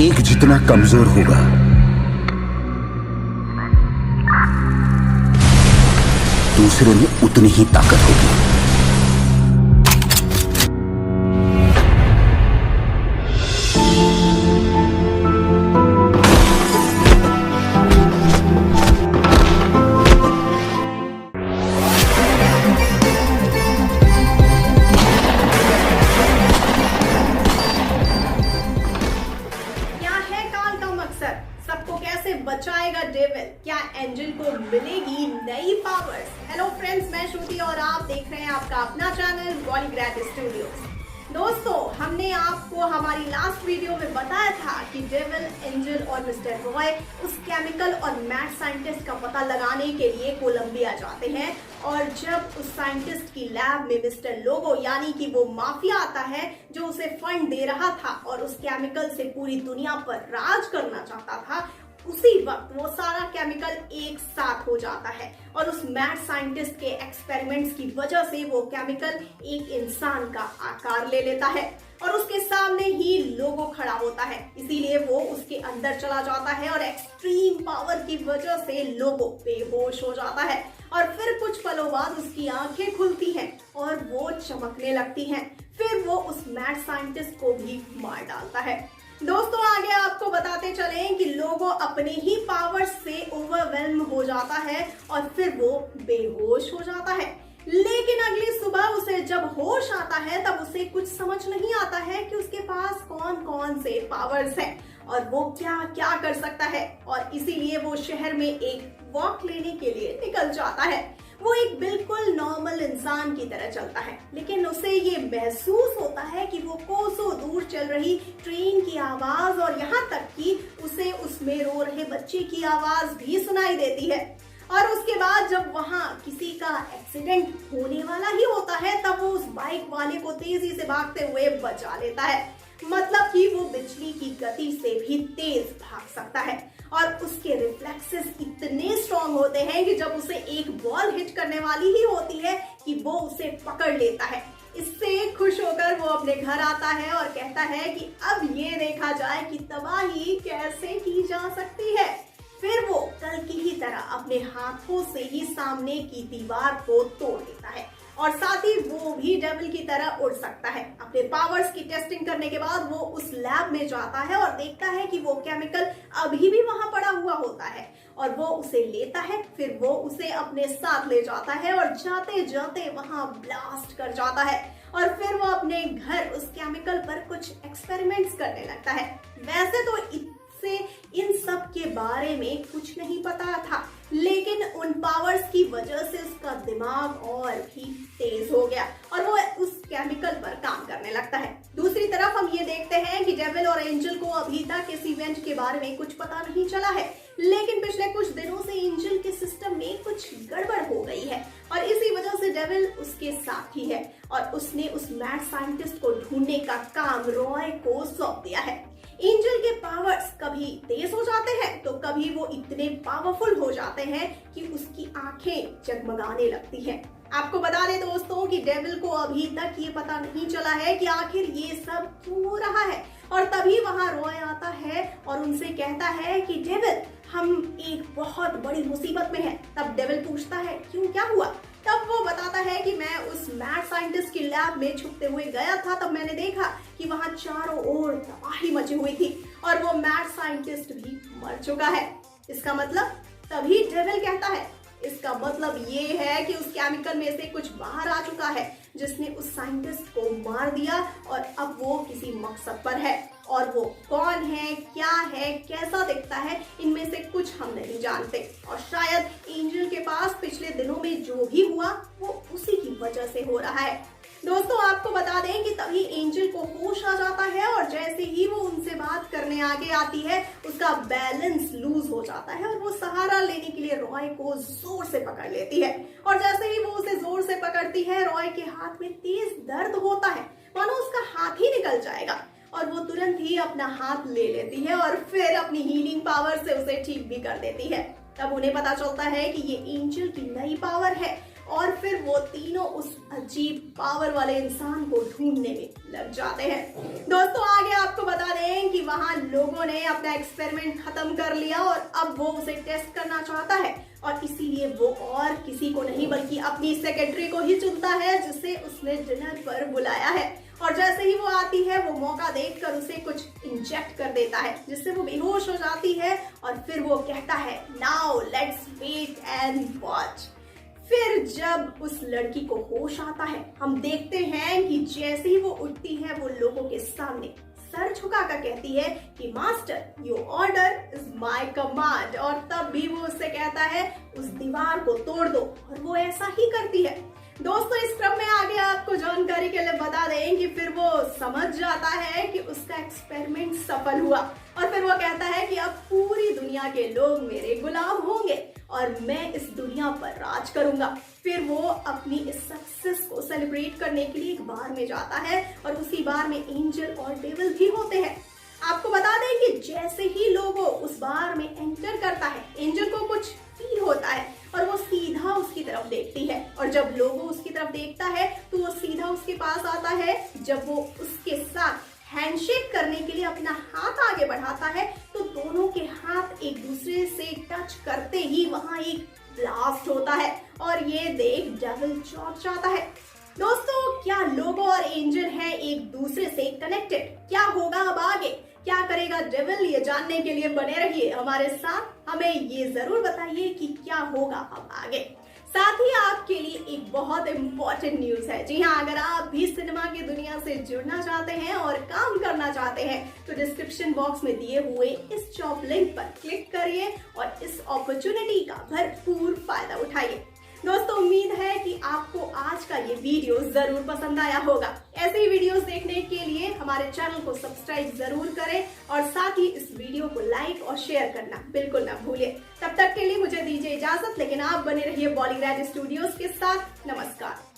एक जितना कमजोर होगा, दूसरे में उतनी ही ताकत होगी। सबको कैसे बचाएगा डेविल? क्या एंजल को मिलेगी नई पावर्स? हेलो फ्रेंड्स, मैं श्रुति और आप देख रहे हैं आपका अपना चैनल बॉलीग्रैड स्टूडियोज। दोस्तों, हमने आपको हमारी लास्ट वीडियो में बताया था कि डेविल, एंजल और मिस्टर रॉय उस केमिकल और मैथ साइंटिस्ट का पता लगाने के लिए कोलंबिया जाते हैं। और जब उस साइंटिस्ट की लैब में मिस्टर लोगो यानी कि वो माफिया आता है जो उसे फंड दे रहा था और उस केमिकल से पूरी दुनिया पर राज करना चाहता था, उसी वक्त वो सारा केमिकल एक साथ हो जाता है और उस मैड साइंटिस्ट के एक्सपेरिमेंट्स की वजह से वो केमिकल एक इंसान का आकार ले लेता है और उसके सामने ही लोगो खड़ा होता है। इसीलिए वो उसके अंदर चला जाता है और एक्सट्रीम पावर की वजह से लोगो बेहोश हो जाता है और फिर कुछ पलों बाद उसकी आंखें खुलती हैं और वो चमकने लगती हैं। फिर वो उस मैड साइंटिस्ट को भी मार डालता है। दोस्तों, आगे आपको बताते चलें कि लोगो अपने ही पावर से ओवरवेल्म हो जाता है और फिर वो बेहोश हो जाता है। लेकिन अगली सुबह उसे जब होश आता है तब उसे कुछ समझ नहीं आता है कि उसके पास कौन कौन से पावर्स हैं और वो क्या क्या कर सकता है। और इसीलिए वो शहर में एक वॉक लेने के लिए निकल जाता है। वो एक बिल्कुल नॉर्मल इंसान की तरह चलता है, लेकिन उसे ये महसूस होता है कि वो कोसों दूर चल रही ट्रेन की आवाज और यहाँ तक कि उसे उसमें रो रहे बच्चे की आवाज भी सुनाई देती है। और उसके बाद जब वहाँ किसी का एक्सीडेंट होने वाला ही होता है तब वो उस बाइक वाले को तेजी से भागते हुए बचा लेता है। मतलब कि वो बिजली की गति से भी तेज भाग सकता है और उसके रिफ्लेक्सेस इतने स्ट्रॉन्ग होते हैं कि जब उसे एक बॉल हिट करने वाली ही होती है कि वो उसे पकड़ लेता है। इससे खुश होकर वो अपने घर आता है और कहता है कि अब ये देखा जाए कि तबाही कैसे की जा सकती है। फिर वो कल की ही तरह अपने हाथों से ही सामने की दीवार को तोड़ देता है और साथ ही वो भी डेविल की तरह उड़ सकता है। अपने पावर्स की टेस्टिंग करने के बाद वो उस लैब में जाता है और देखता है कि वो केमिकल अभी भी वहां पड़ा हुआ होता है और वो उसे लेता है। फिर वो उसे अपने साथ ले जाता है और जाते जाते वहां ब्लास्ट कर जाता है और फिर वो अपने घर उस केमिकल पर कुछ एक्सपेरिमेंट्स करने लगता है। वैसे तो से इन सब के बारे में कुछ नहीं पता था, लेकिन उन पावर्स की वजह से उसका दिमाग और भी तेज हो गया और वो उस केमिकल पर काम करने लगता है। दूसरी तरफ हम ये देखते हैं कि डेविल और एंजल को अभी तक इस इवेंट के बारे में कुछ पता नहीं चला है, लेकिन पिछले कुछ दिनों से एंजल के सिस्टम में कुछ गड़बड़ हो गई है और इसी वजह से डेविल उसके साथ ही है और उसने उस मैड साइंटिस्ट को ढूंढने का काम रॉय को सौंप दिया है। एंजल के पावर्स कभी तेज हो जाते हैं तो कभी वो इतने पावरफुल हो जाते हैं कि उसकी आंखें जगमगाने लगती हैं। आपको बता दें दोस्तों कि डेविल को अभी तक ये पता नहीं चला है कि आखिर ये सब क्यों हो रहा है और तभी वहां रॉय आता है और उनसे कहता है कि डेविल, हम एक बहुत बड़ी मुसीबत में हैं। तब डेविल पूछता है क्यों, क्या हुआ? तब वो बताता है कि मैं उस मैड साइंटिस्ट की लैब में छुपते हुए गया था, तब मैंने देखा कि वहां चारों ओर तबाही मची हुई थी और वो मैड साइंटिस्ट भी मर चुका है। इसका मतलब, तभी डेविल कहता है, इसका मतलब ये है कि उस केमिकल में से कुछ बाहर आ चुका है जिसने उस साइंटिस्ट को मार दिया और अब वो किसी मकसद पर है और वो कौन है, क्या है, कैसा दिखता है, इनमें से कुछ हम नहीं जानते और शायद एंजल के पास पिछले दिनों में जो भी हुआ वो उसी की वजह से हो रहा है। दोस्तों, आपको बता दें कि तभी एंजल को होश आ जाता है और जैसे ही वो उनसे बात करने आगे आती है उसका बैलेंस लूज हो जाता है और वो सहारा लेने के लिए रॉय को जोर से पकड़ लेती है और जैसे ही वो उसे जोर से पकड़ती है रॉय के हाथ में तेज दर्द होता है, मानो उसका हाथ ही निकल जाएगा और वो तुरंत ही अपना हाथ ले लेती है और फिर अपनी हीलिंग पावर से उसे ठीक भी कर देती है। तब उन्हें पता चलता है कि ये एंजल की नई पावर है और फिर वो तीनों उस अजीब पावर वाले इंसान को ढूंढने में लग जाते हैं। दोस्तों, आगे आपको बता दें कि वहां लोगों ने अपना एक्सपेरिमेंट खत्म कर लिया और अब वो उसे टेस्ट करना चाहता है और इसीलिए वो और किसी को नहीं बल्कि अपनी सेक्रेटरी को ही चुनता है जिसे उसने डिनर पर बुलाया है। और जैसे ही वो आती है वो मौका देखकर उसे कुछ इंजेक्ट कर देता है जिससे वो बेहोश हो जाती है और फिर वो कहता है now let's wait and watch. फिर जब उस लड़की को होश आता है हम देखते हैं कि जैसे ही वो उठती है वो लोगों के सामने सर झुकाकर कहती है कि master your order is my command और तब भी वो उससे कहता है उस दीवार को तोड़ दो और वो ऐसा ही करती है। दोस्तों इस क्रम में आगे आपको जानकारी के लिए बता दें कि फिर वो समझ जाता है कि उसका एक्सपेरिमेंट सफल हुआ और फिर वो कहता है कि अब पूरी दुनिया के लोग मेरे गुलाम होंगे और मैं इस दुनिया पर राज करूंगा। फिर वो अपनी इस सक्सेस को सेलिब्रेट करने के लिए एक बार में जाता है और उसी बार में एंजल और डेविल भी होते हैं। आपको बता दें कि जैसे ही लोगो उस बार में एंटर करता है एंजल को कुछ फील होता है और वो सीधा उसकी तरफ देखती है और जब लोगो उसकी तरफ देखता है तो वो सीधा उसके पास आता है। जब वो उसके साथ हैंडशेक करने के लिए अपना हाथ आगे बढ़ाता है तो दोनों के हाथ एक दूसरे से टच करते ही वहां एक ब्लास्ट होता है और ये देख डेविल चौंक जाता है। दोस्तों क्या लोगो और एंजल है एक दूसरे से कनेक्टेड? क्या होगा अब आगे? क्या करेगा डेविल? ये जानने के लिए बने रहिए हमारे साथ। हमें ये जरूर बताइए कि क्या होगा अब आगे। साथ ही आपके लिए एक बहुत इंपॉर्टेंट न्यूज है। जी हाँ, अगर आप भी सिनेमा की दुनिया से जुड़ना चाहते हैं और काम करना चाहते हैं तो डिस्क्रिप्शन बॉक्स में दिए हुए इस जॉब लिंक पर क्लिक करिए और इस अपॉर्चुनिटी का भरपूर फायदा उठाइए। दोस्तों उम्मीद है कि आपको आज का ये वीडियो जरूर पसंद आया होगा। ऐसे ही वीडियोस देखने के लिए हमारे चैनल को सब्सक्राइब जरूर करें और साथ ही इस वीडियो को लाइक और शेयर करना बिल्कुल ना भूलिए। तब तक के लिए मुझे दीजिए इजाजत, लेकिन आप बने रहिए बॉलीग्रैड स्टूडियोज के साथ। नमस्कार।